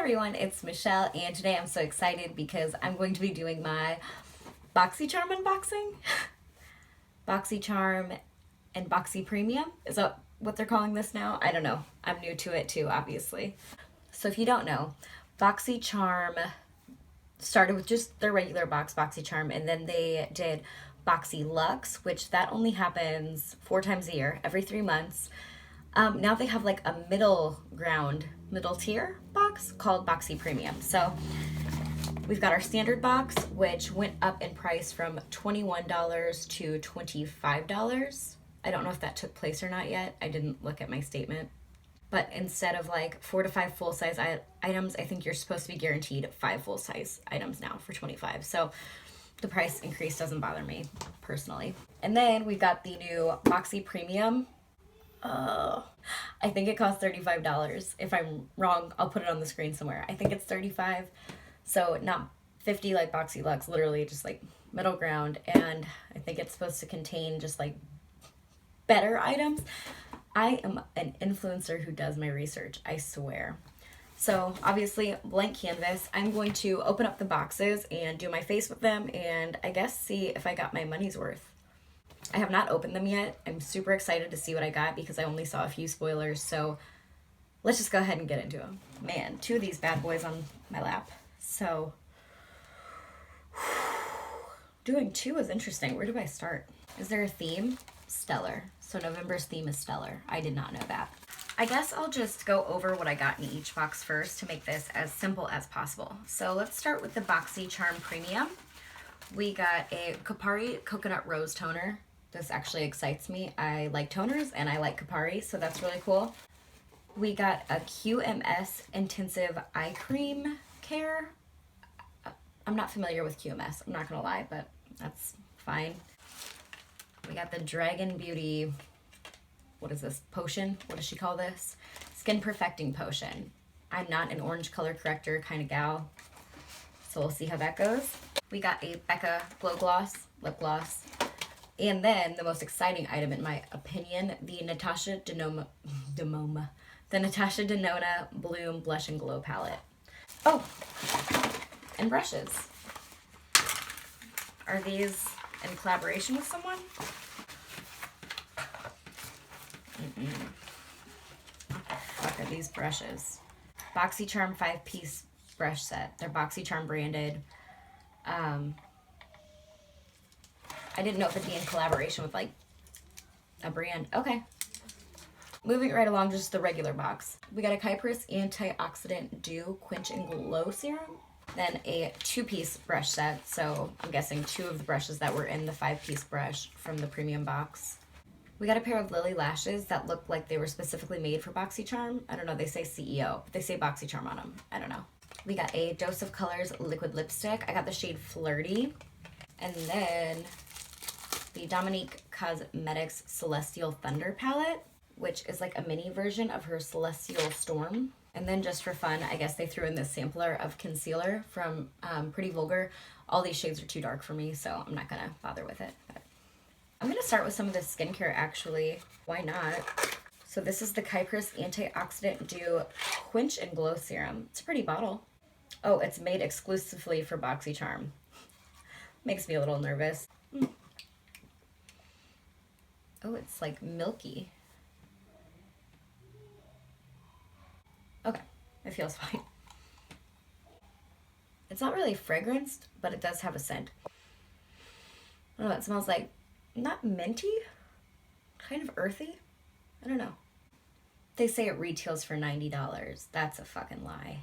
everyone, it's Michelle, and today I'm so excited because I'm going to be doing my BOXYCHARM unboxing. BOXYCHARM and BOXY Premium. Is that what they're calling this now? I don't know. I'm new to it too, obviously. So if you don't know, BOXYCHARM started with just their regular box, BOXYCHARM, and then they did BOXY Luxe, which that only happens 4 times a year, every 3 months. Now they have like a middle tier box called BOXY Premium. So we've got our standard box, which went up in price from $21 to $25. I don't know if that took place or not yet. I didn't look at my statement. But instead of like 4 to 5 full-size items, I think you're supposed to be guaranteed 5 full-size items now for $25. So the price increase doesn't bother me personally. And then we've got the new BOXY Premium. I think it costs $35. If I'm wrong, I'll put it on the screen somewhere. I think it's $35. So not $50 like BOXY Luxe, literally just like middle ground. And I think it's supposed to contain just like better items. I am an influencer who does my research, I swear. So obviously, blank canvas. I'm going to open up the boxes and do my face with them and I guess see if I got my money's worth. I have not opened them yet. I'm super excited to see what I got because I only saw a few spoilers. So let's just go ahead and get into them. Man, 2 of these bad boys on my lap. So doing 2 is interesting. Where do I start? Is there a theme? Stellar. So November's theme is stellar. I did not know that. I guess I'll just go over what I got in each box first to make this as simple as possible. So let's start with the BOXYCHARM Premium. We got a Kopari Coconut Rose Toner. This actually excites me. I like toners and I like Kopari, so that's really cool. We got a QMS Intensive Eye Cream Care. I'm not familiar with QMS, I'm not gonna lie, but that's fine. We got the Dragon Beauty, what is this, potion? What does she call this? Skin Perfecting Potion. I'm not an orange color corrector kind of gal, so we'll see how that goes. We got a Becca Glow Gloss, lip gloss. And then the most exciting item in my opinion, the Natasha Denona Bloom Blush and Glow Palette. Oh, and brushes. Are these in collaboration with someone? What are these brushes? BOXYCHARM 5-piece brush set. They're BOXYCHARM branded. I didn't know if it'd be in collaboration with like a brand. Okay. Moving right along, just the regular box. We got a Kypris Antioxidant Dew Quench and Glow Serum. Then a 2-piece brush set. So I'm guessing 2 of the brushes that were in the 5-piece brush from the premium box. We got a pair of Lily lashes that look like they were specifically made for BOXYCHARM. I don't know, they say CEO, but they say BOXYCHARM on them. I don't know. We got a Dose of Colors liquid lipstick. I got the shade Flirty. And then the Dominique Cosmetics Celestial Thunder palette, which is like a mini version of her Celestial Storm. And then just for fun, I guess they threw in this sampler of concealer from Pretty Vulgar. All these shades are too dark for me, so I'm not gonna bother with it. But I'm gonna start with some of this skincare actually. Why not? So this is the Kypris Antioxidant Dew Quench and Glow Serum. It's a pretty bottle. Oh, it's made exclusively for BOXYCHARM. Makes me a little nervous. Oh, it's like milky. Okay, it feels fine. It's not really fragranced, but it does have a scent. I don't know, it smells like, not minty, kind of earthy. I don't know. They say it retails for $90. That's a fucking lie.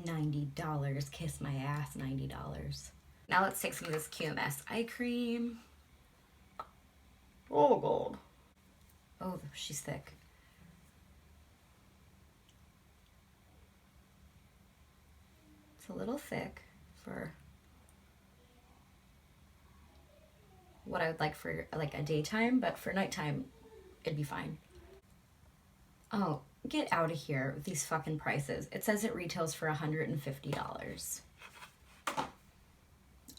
$90, kiss my ass, $90. Now let's take some of this QMS eye cream. Oh, gold. Oh, she's thick. It's a little thick for what I would like for like a daytime, but for nighttime, it'd be fine. Oh, get out of here with these fucking prices. It says it retails for $150.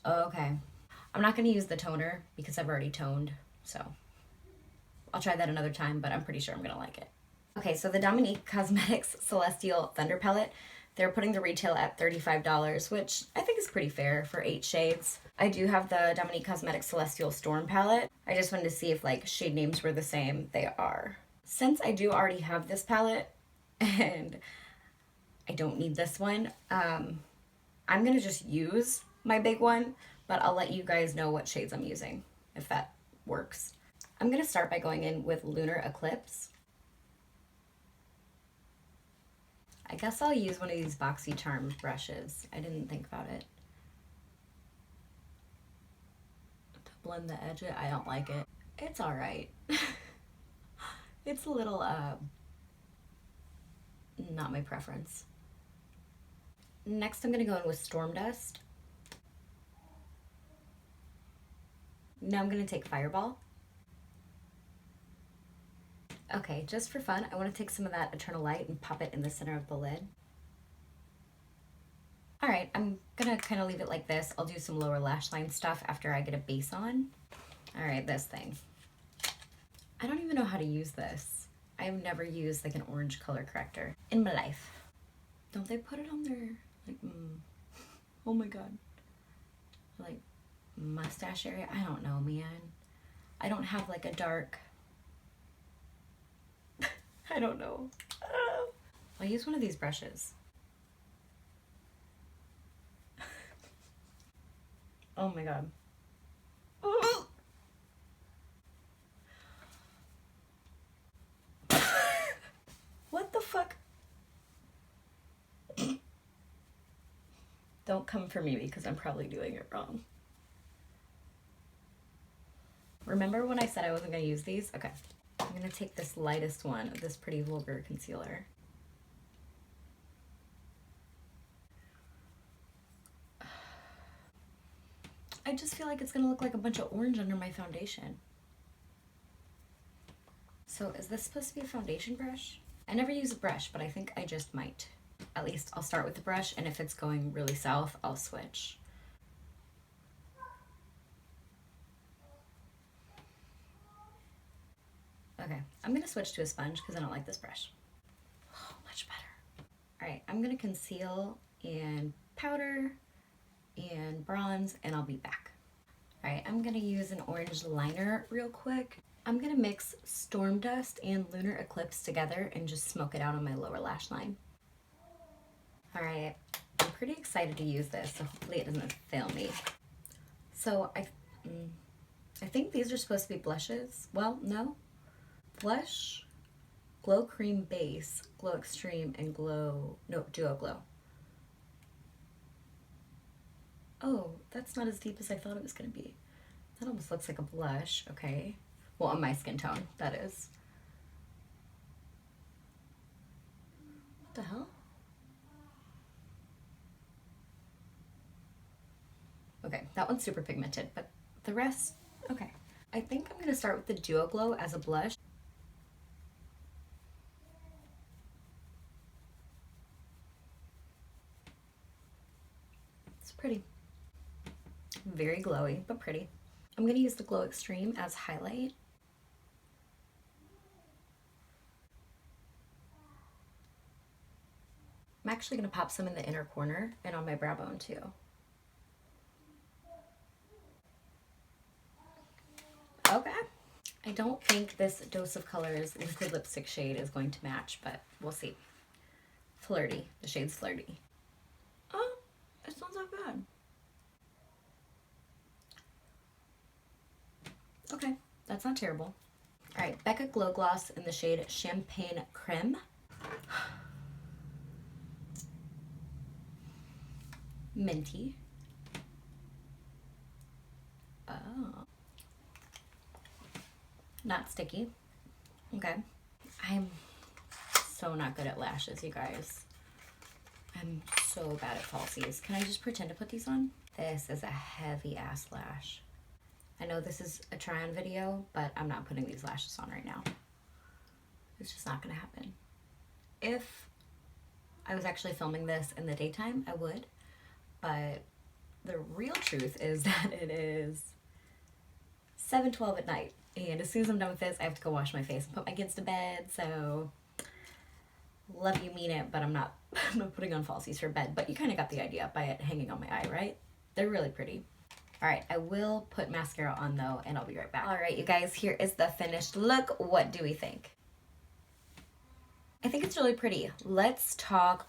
Okay. I'm not going to use the toner because I've already toned, so I'll try that another time, but I'm pretty sure I'm going to like it. Okay, so the Dominique Cosmetics Celestial Thunder Palette. They're putting the retail at $35, which I think is pretty fair for 8 shades. I do have the Dominique Cosmetics Celestial Storm palette. I just wanted to see if like shade names were the same. They are. Since I do already have this palette and I don't need this one, I'm gonna just use my big one, but I'll let you guys know what shades I'm using if that works. I'm gonna start by going in with Lunar Eclipse. I guess I'll use one of these BOXYCHARM brushes. I didn't think about it. To blend the edge, I don't like it. It's all right. It's a little, not my preference. Next, I'm gonna go in with Storm Dust. Now I'm gonna take Fireball. Okay, just for fun, I want to take some of that Eternal Light and pop it in the center of the lid. Alright, I'm gonna kind of leave it like this. I'll do some lower lash line stuff after I get a base on. Alright, this thing. I don't even know how to use this. I've never used like an orange color corrector in my life. Don't they put it on their, like, oh my god. Like, mustache area? I don't know, man. I don't have like a dark... I don't know. I'll use one of these brushes. Oh my god. What the fuck? Don't come for me because I'm probably doing it wrong. Remember when I said I wasn't going to use these? Okay. I'm going to take this lightest one of this Pretty Vulgar concealer. I just feel like it's going to look like a bunch of orange under my foundation. So is this supposed to be a foundation brush? I never use a brush, but I think I just might. At least I'll start with the brush, and if it's going really south, I'll switch. Okay, I'm gonna switch to a sponge because I don't like this brush. Oh, much better. All right, I'm gonna conceal and powder and bronze, and I'll be back. All right, I'm gonna use an orange liner real quick. I'm gonna mix Storm Dust and Lunar Eclipse together and just smoke it out on my lower lash line. All right, I'm pretty excited to use this, so hopefully it doesn't fail me. So I think these are supposed to be blushes. Well, no. Blush, Glow Cream Base, Glow Extreme, and Duo Glow. Oh, that's not as deep as I thought it was gonna be. That almost looks like a blush, okay. Well, on my skin tone, that is. What the hell? Okay, that one's super pigmented, but the rest, okay. I think I'm gonna start with the Duo Glow as a blush. It's pretty. Very glowy, but pretty. I'm gonna use the Glow Extreme as highlight. I'm actually gonna pop some in the inner corner and on my brow bone too. Okay. I don't think this Dose of Colors liquid lipstick shade is going to match, but we'll see. Flirty. The shade's Flirty. Oh, it's not that bad. Okay, that's not terrible. All right, Becca Glow Gloss in the shade Champagne Creme. Minty. Oh. Not sticky. Okay. I'm so not good at lashes, you guys. I'm so bad at falsies. Can I just pretend to put these on? This is a heavy ass lash. I know this is a try-on video, but I'm not putting these lashes on right now. It's just not gonna happen. If I was actually filming this in the daytime, I would, but the real truth is that it is 7:12 at night, and as soon as I'm done with this, I have to go wash my face and put my kids to bed, so love you, mean it, but I'm not putting on falsies for bed, but you kind of got the idea by it hanging on my eye, right? They're really pretty. All right, I will put mascara on though, and I'll be right back. All right, you guys, here is the finished look. What do we think? I think it's really pretty. Let's talk.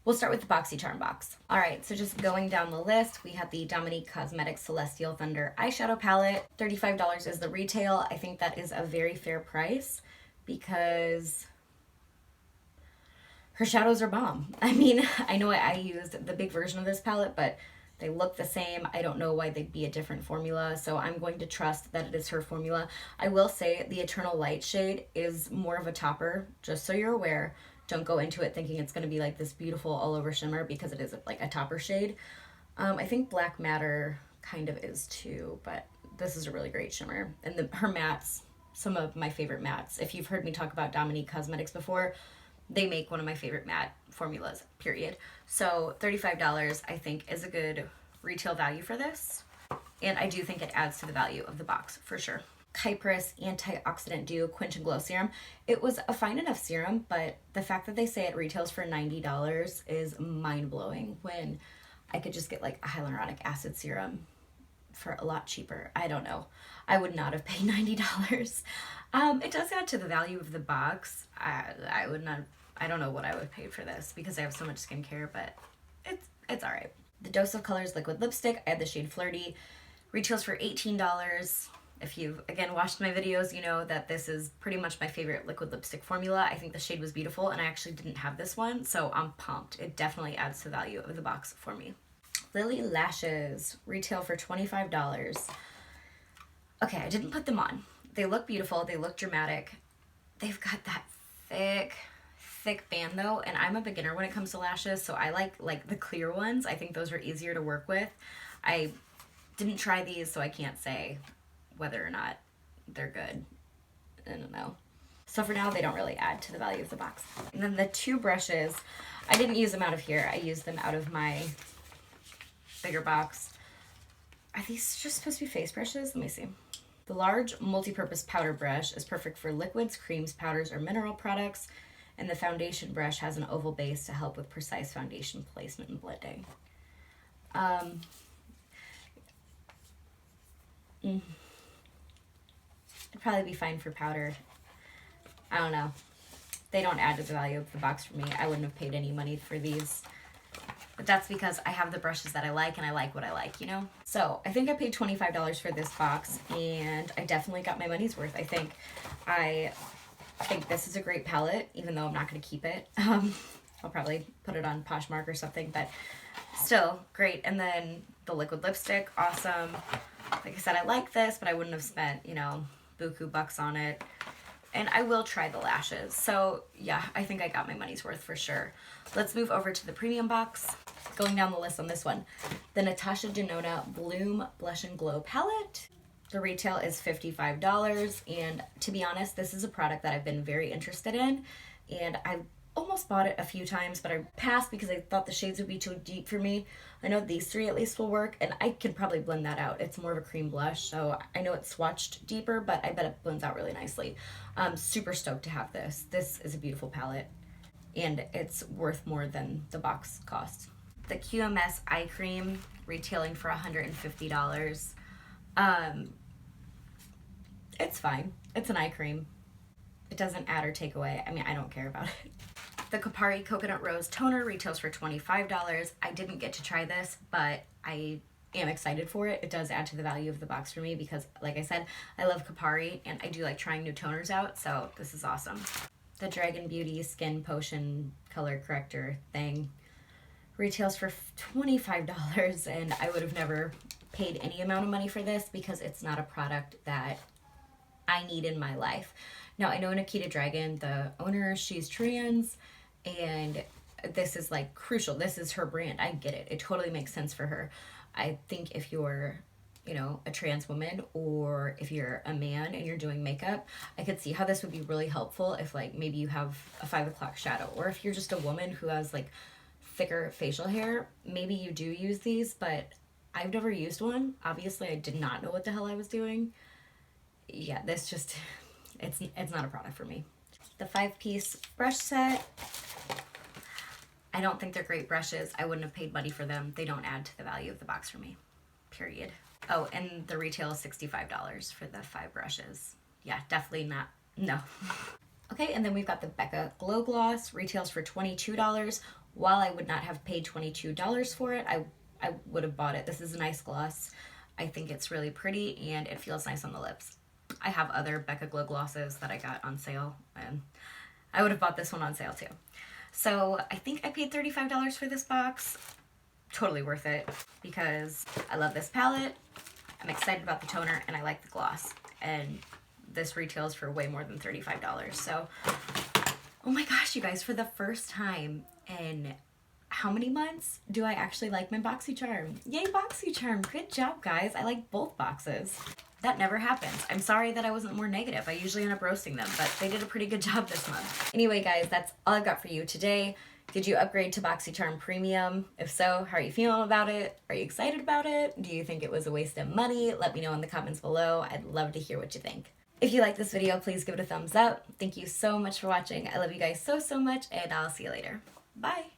We'll start with the BOXYCHARM box. All right, so just going down the list, we have the Dominique Cosmetics Celestial Thunder eyeshadow palette. $35 is the retail. I think that is a very fair price because her shadows are bomb. I mean, I know I used the big version of this palette, but they look the same. I don't know why they'd be a different formula, so I'm going to trust that it is her formula. I will say the Eternal Light shade is more of a topper, just so you're aware. Don't go into it thinking it's going to be like this beautiful all over shimmer because it is like a topper shade. I think Black Matter kind of is too, but this is a really great shimmer. And her mattes, some of my favorite mattes. If you've heard me talk about Dominique Cosmetics before, they make one of my favorite matte formulas, period. So $35 I think is a good retail value for this. And I do think it adds to the value of the box for sure. Kypris Antioxidant Dew Quench and Glow Serum. It was a fine enough serum, but the fact that they say it retails for $90 is mind-blowing when I could just get like a hyaluronic acid serum for a lot cheaper. I don't know. I would not have paid $90. It does add to the value of the box. I would not, I don't know what I would pay for this because I have so much skincare, but it's all right. The Dose of Colors Liquid Lipstick, I had the shade Flirty. Retails for $18. If you've, again, watched my videos, you know that this is pretty much my favorite liquid lipstick formula. I think the shade was beautiful, and I actually didn't have this one, so I'm pumped. It definitely adds to the value of the box for me. Lily Lashes, retail for $25. Okay, I didn't put them on. They look beautiful. They look dramatic. They've got that thick band, though, and I'm a beginner when it comes to lashes, so I like the clear ones. I think those are easier to work with. I didn't try these, so I can't say whether or not they're good. I don't know. So for now, they don't really add to the value of the box. And then the two brushes, I didn't use them out of here. I used them out of my bigger box. Are these just supposed to be face brushes? Let me see. The large multi-purpose powder brush is perfect for liquids, creams, powders, or mineral products. And the foundation brush has an oval base to help with precise foundation placement and blending. It'd probably be fine for powder. I don't know. They don't add to the value of the box for me. I wouldn't have paid any money for these. But that's because I have the brushes that I like and I like what I like, you know? So I think I paid $25 for this box and I definitely got my money's worth. I think this is a great palette, even though I'm not going to keep it. I'll probably put it on Poshmark or something, but still great. And then the liquid lipstick, awesome. Like I said, I like this, but I wouldn't have spent, you know, buku bucks on it. And I will try the lashes. So yeah, I think I got my money's worth for sure. Let's move over to the premium box. Going down the list on this one, the Natasha Denona Bloom Blush and Glow palette. The retail is $55. And to be honest, this is a product that I've been very interested in. And I almost bought it a few times, but I passed because I thought the shades would be too deep for me. I know these three at least will work, and I can probably blend that out. It's more of a cream blush, so I know it's swatched deeper, but I bet it blends out really nicely. I'm super stoked to have this. This is a beautiful palette, and it's worth more than the box costs. The QMS Eye Cream, retailing for $150. It's fine. It's an eye cream. It doesn't add or take away. I mean, I don't care about it. The Kopari Coconut Rose Toner retails for $25. I didn't get to try this, but I am excited for it. It does add to the value of the box for me because, like I said, I love Kopari and I do like trying new toners out, so this is awesome. The Dragon Beauty Skin Potion Color Corrector thing retails for $25, and I would have never paid any amount of money for this because it's not a product that I need in my life. Now, I know Nikita Dragon, the owner, she's trans, and this is like crucial. This is her brand. I get it. It totally makes sense for her. I think if you're, you know, a trans woman or if you're a man and you're doing makeup, I could see how this would be really helpful if like maybe you have a 5 o'clock shadow, or if you're just a woman who has like thicker facial hair, maybe you do use these, but I've never used one. Obviously, I did not know what the hell I was doing. Yeah, this just, it's not a product for me. the 5-piece brush set. I don't think they're great brushes. I wouldn't have paid money for them. They don't add to the value of the box for me, period. Oh, and the retail is $65 for the 5 brushes. Yeah, definitely not, no. Okay, and then we've got the Becca Glow Gloss, retails for $22. While I would not have paid $22 for it, I would have bought it. This is a nice gloss. I think it's really pretty and it feels nice on the lips. I have other Becca Glow Glosses that I got on sale, and I would have bought this one on sale too. So I think I paid $35 for this box. Totally worth it because I love this palette. I'm excited about the toner and I like the gloss. And this retails for way more than $35. So, oh my gosh, you guys, for the first time in how many months do I actually like my BoxyCharm? Yay, BoxyCharm. Good job, guys. I like both boxes. That never happens. I'm sorry that I wasn't more negative. I usually end up roasting them, but they did a pretty good job this month. Anyway, guys, that's all I've got for you today. Did you upgrade to BoxyCharm Premium? If so, how are you feeling about it? Are you excited about it? Do you think it was a waste of money? Let me know in the comments below. I'd love to hear what you think. If you like this video, please give it a thumbs up. Thank you so much for watching. I love you guys so much, and I'll see you later. Bye.